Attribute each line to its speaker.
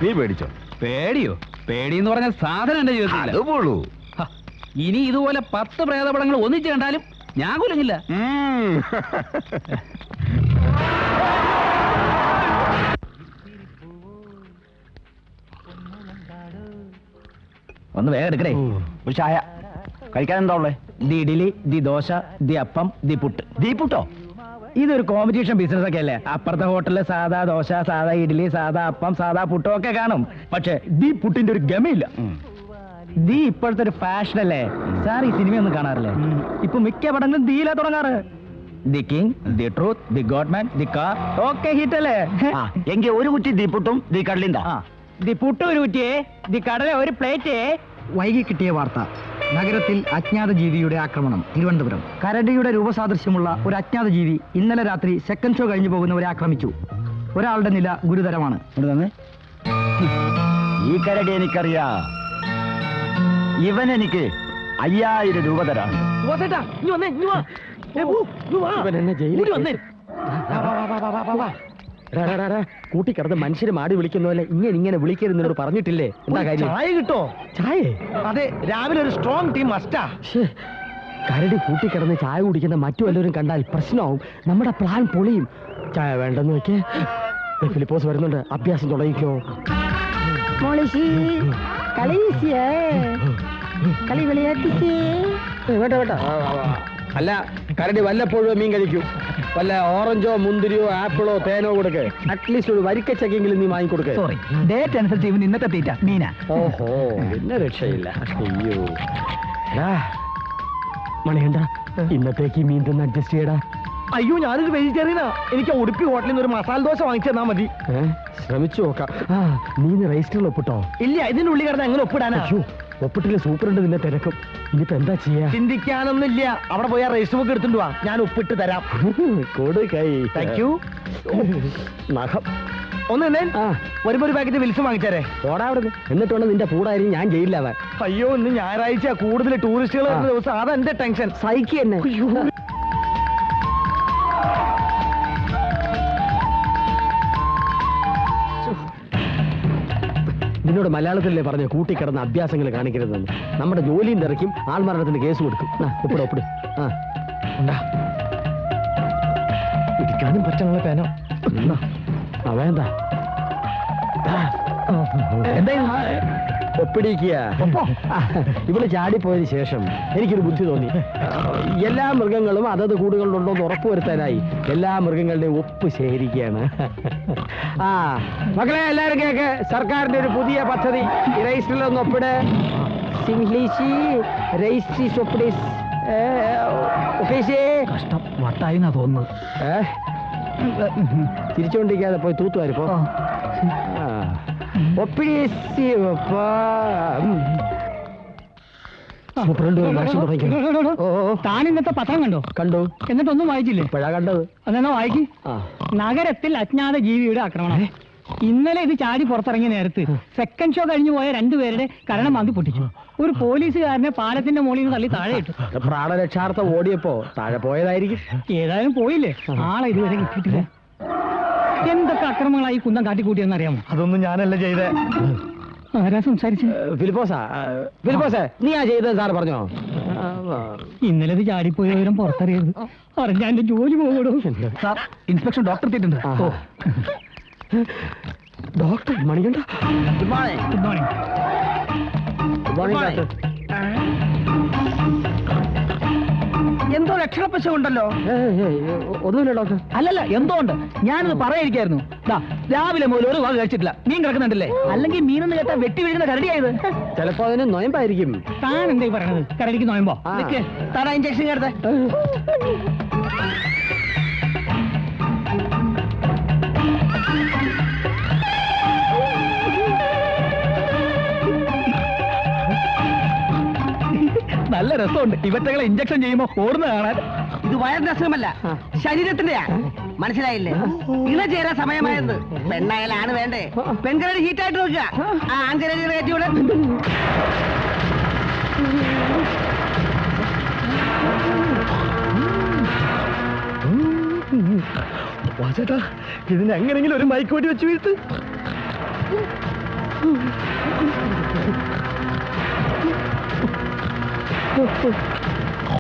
Speaker 1: നീ പേടിച്ചോ?
Speaker 2: പേടിയോ? പേടിയെന്ന് പറഞ്ഞ സാധനം എന്റെ ജീവിതത്തിൽ
Speaker 1: പോളൂ.
Speaker 2: ഇനി ഇതുപോലെ 10 പ്രേതപടങ്ങൾ ഒന്നിച്ച് കണ്ടാലും ഞാൻ കുലങ്ങില്ല. ഒന്ന് വേഗം എടുക്കണേ.
Speaker 1: ഒരു ചായ കഴിക്കാൻ എന്താ ഉള്ളേ?
Speaker 2: The idli, the dosa, the അപ്പം, ദി പുട്ട്.
Speaker 1: ദീ പുട്ടോ?
Speaker 2: ഇതൊരു കോമ്പറ്റീഷൻ ബിസിനസ് ഒക്കെ അല്ലേ? അപ്പുറത്തെ ഹോട്ടലില് സാധാ ദോശ, സാധാ ഇഡ്ഡലി, സാധാ അപ്പം, സാധാ പുട്ടും ഒക്കെ കാണും. പക്ഷെ ദി പുട്ടിന്റെ ഒരു ഗമയില്ല. ദി ഇപ്പോഴത്തെ ഒരു ഫാഷൻ അല്ലേ സാർ? ഈ സിനിമയൊന്നും കാണാറില്ലേ? ഇപ്പൊ മിക്ക പടങ്ങളും ദിയിലാ തുടങ്ങാറ്. The king, the truth, the godman, the car ഒക്കെ ഹിറ്റ് അല്ലേ?
Speaker 1: എങ്കിൽ ഒരു കുറ്റി ദീപുട്ടും ദീ കടലിന്താ.
Speaker 2: ദി പുട്ട് ഒരു കുറ്റിയെ, ദി കടല ഒരു പ്ലേറ്റ്.
Speaker 3: വൈകി കിട്ടിയ വാർത്ത. നഗരത്തിൽ അജ്ഞാത ജീവിയുടെ ആക്രമണം. തിരുവനന്തപുരം. കരടിയുടെ രൂപസാദൃശ്യമുള്ള ഒരു അജ്ഞാത ജീവി ഇന്നലെ രാത്രി സെക്കൻഡ് ഷോ കഴിഞ്ഞു പോകുന്നവരെ ആക്രമിച്ചു. ഒരാളുടെ നില ഗുരുതരമാണ്.
Speaker 1: ഈ കരടി എനിക്കറിയാ. ഇവൻ എനിക്ക് 5000 രൂപ തരാണ്.
Speaker 3: കൂട്ടിക്കിടന്ന് മനുഷ്യര് മാടി വിളിക്കുന്ന പോലെ ഇങ്ങനെ വിളിക്കരുന്നോട് പറഞ്ഞിട്ടില്ലേ? എന്താ കാര്യം? ചായ കിട്ടോ? ചായ? അതെ, രാവിലെ ഒരു സ്ട്രോങ് ടീം മസ്റ്റാ. കരടി കൂട്ടിക്കിടന്ന് ചായ കുടിക്കുന്ന മറ്റു വല്ലവരും കണ്ടാൽ പ്രശ്നമാവും. നമ്മുടെ പ്ലാൻ പൊളിയും. ചായ വേണ്ടെന്ന് വെക്കേ. ഫിലിപ്പോസ് വരുന്നുണ്ട്. അഭ്യാസം തുടങ്ങിക്കോ. വേണ്ട വേണ്ട. അല്ല, കരടി വല്ലപ്പോഴും മീൻ കഴിക്കും. വല്ല ഓറഞ്ചോ മുന്തിരിയോ ആപ്പിളോ തേനോ കൊടുക്ക്. അറ്റ്ലീസ്റ്റ് ഒരു വരിക്കച്ചക്കെങ്കിലും നീ വാങ്ങിക്കൊടുക്ക്.
Speaker 2: ഡേറ്റ് അനുസരിച്ച് ഇവൻ ഇന്നത്തെ തീറ്റ മീന.
Speaker 3: ഓഹോ, പിന്നെ രക്ഷയില്ല. അയ്യോ മണിയണ്ട, ഇന്നത്തേക്ക് മീൻ തന്നെ അഡ്ജസ്റ്റ് ചെയ്യടാ. അയ്യോ, ഞാനൊരു വെജിറ്റേറിയനാ. എനിക്ക് ഉടുപ്പി ഹോട്ടലിൽ നിന്ന് ഒരു മസാല ദോശ വാങ്ങിച്ചു തന്നാ മതി. ശ്രമിച്ചു നോക്കാം. നീ രജിസ്റ്ററിൽ ഒപ്പിട്ടോ? ഇല്ല, ഇതിനുള്ളിൽ കിടന്ന് എങ്ങനെ ഒപ്പിടാനാ? ഒപ്പിട്ടില്ല, സൂപ്പറുണ്ട് നിന്നെ തിരക്കും. ഇനിയിപ്പോ എന്താ ചെയ്യാ? ചിന്തിക്കാനൊന്നുമില്ല. അവിടെ പോയാ രജിസ്റ്റർ ബുക്ക് എടുത്തിട്ട് വാ, ഞാൻ ഒപ്പിട്ട് തരാം. കൊടുക്കൈ. Thank you. നഖം ഒന്ന് തന്നെ. വരുമ്പോ ഒരു പാക്കറ്റ് വിൽസ് വാങ്ങിച്ചാരേ. ഓടാ അവിടെ. എന്നിട്ട് വേണം നിന്റെ കൂടായിരിക്കും ഞാൻ ജയിലിലാവാൻ. അയ്യോ, ഇന്ന് ഞായറാഴ്ച കൂടുതൽ ടൂറിസ്റ്റുകൾ വരുന്ന ദിവസം. അതാ എന്റെ ടെൻഷൻ. സൈക്കി തന്നെ. നിന്നോട് മലയാളത്തിലല്ലേ പറഞ്ഞ കൂട്ടിക്കിടന്ന അഭ്യാസങ്ങൾ കാണിക്കരുതെന്ന്. നമ്മുടെ ജോലിയും തിരക്കും ആൾമരണത്തിന് കേസ് കൊടുക്കും. ഒപ്പിട് ഒപ്പിട്. ഇരിക്കാനും പറ്റുള്ള പേനോ വേണ്ട. ഒപ്പിടിക്കുക. ഇവിടെ ചാടിപ്പോയതിനു ശേഷം എനിക്കൊരു ബുദ്ധി തോന്നി. എല്ലാ മൃഗങ്ങളും അതത് കൂടുകളിലുണ്ടോന്ന് ഉറപ്പുവരുത്താനായി എല്ലാ മൃഗങ്ങളുടെയും ഒപ്പ് ശേഖരിക്കുകയാണ്. മക്കളെ, എല്ലാവരും കേക്ക്. സർക്കാരിന്റെ ഒരു പുതിയ പദ്ധതി. രജിസ്റ്ററിലൊന്ന് ഒപ്പിട്. ഇംഗ്ലീഷ് രജിസ്ട്രീസ് ഒപ്പിടീസ്.
Speaker 2: കഷ്ടം വട്ടായി എന്നാ തോന്നുന്നത്.
Speaker 3: തിരിച്ചുകൊണ്ടിരിക്കാതെ പോയി തൂത്തുവാരിപ്പോ.
Speaker 4: താൻ ഇന്നത്തെ പത്രം കണ്ടോ?
Speaker 3: കണ്ടു.
Speaker 4: എന്നിട്ടൊന്നും വായിച്ചില്ലേ?
Speaker 3: ഇപ്പോഴാ കണ്ടത്.
Speaker 4: അതെന്നാ വായിക്ക്. നഗരത്തിൽ അജ്ഞാത ജീവിയുടെ ആക്രമണം. ഇന്നലെ ഇത് ചാടി പുറത്തിറങ്ങിയ നേരത്ത് സെക്കൻഡ് ഷോ കഴിഞ്ഞു പോയ 2 പേരുടെ കരണം വാങ്ങി പൊട്ടിച്ചു. ഒരു പോലീസുകാരനെ പാലത്തിന്റെ മുകളിൽ നിന്ന് തള്ളി താഴെ ഇട്ടു.
Speaker 3: പ്രാണരക്ഷാർത്ഥം ഓടിയപ്പോ താഴെ പോയതായിരിക്കും.
Speaker 4: ഏതായാലും പോയില്ലേ, ആളെ ഇതുവരെ കിട്ടിയിട്ടില്ല. എന്തൊക്കെ അക്രമങ്ങളായി കുന്തം കാട്ടിക്കൂട്ടിയെന്ന് അറിയാമോ?
Speaker 3: അതൊന്നും ഞാനല്ല ചെയ്തേ.
Speaker 4: ആരാ സംസാരിച്ചു?
Speaker 3: ഫിലിപ്പോസേ, നീ ആ ചെയ്തത് സാറ് പറഞ്ഞോ?
Speaker 4: ഇന്നലെ ഇത് ചാടിപ്പോയ വിവരം പുറത്തറിയരുത്. അറിഞ്ഞാ എന്റെ ജോലി പോകണോ?
Speaker 2: സാർ, ഇൻസ്പെക്ഷൻ ഡോക്ടർ എത്തിയിട്ടുണ്ട്.
Speaker 3: Doctor Manikanta.
Speaker 2: Good morning.
Speaker 4: Good morning.
Speaker 3: Good morning doctor.
Speaker 2: എന്തോ ലക്ഷണപ്പശ ഉണ്ടല്ലോ.
Speaker 3: ഒന്നുമില്ല ഡോക്ടർ.
Speaker 2: അല്ലല്ല, എന്തോ ഉണ്ട്. ഞാനിത് പറയായിരിക്കായിരുന്നു. രാവിലെ മുതൽ ഒരു വക കഴിച്ചിട്ടില്ല. മീൻ കിടക്കുന്നുണ്ടല്ലേ? അല്ലെങ്കിൽ മീനെന്ന് കേട്ടാ വെട്ടി വീഴുന്ന കരടിയായത്.
Speaker 3: ചിലപ്പോ അതിന് നൊയമ്പായിരിക്കും.
Speaker 4: താൻ എന്താ പറയണത്? കരടിക്ക് നോയമ്പോ?
Speaker 2: താനാ ഇഞ്ചക്ഷൻ എടുത്തേ. നല്ല രസമുണ്ട് ഇവറ്റകളെ ഇഞ്ചക്ഷൻ ചെയ്യുമ്പോ ഓടുന്ന കാണാൻ.
Speaker 5: ഇത് വയറിന്റെ അസുഖമല്ല, ശരീരത്തിന്റെയാ. മനസ്സിലായില്ലേ? ഇണ ചേരാൻ സമയമായത്. പെണ്ണായാലാണ് വേണ്ടേ? പെൺകരടി ഹീറ്റായിട്ട് നോക്കുക. ആ ആൺകരടികളെ കയറ്റിവിടെ.
Speaker 3: വാചേട്ടാ, ഇതിന് എങ്ങനെങ്കിലും ഒരു മൈക്ക് വെടി വെച്ച് വീഴ്ത്ത്. Oh,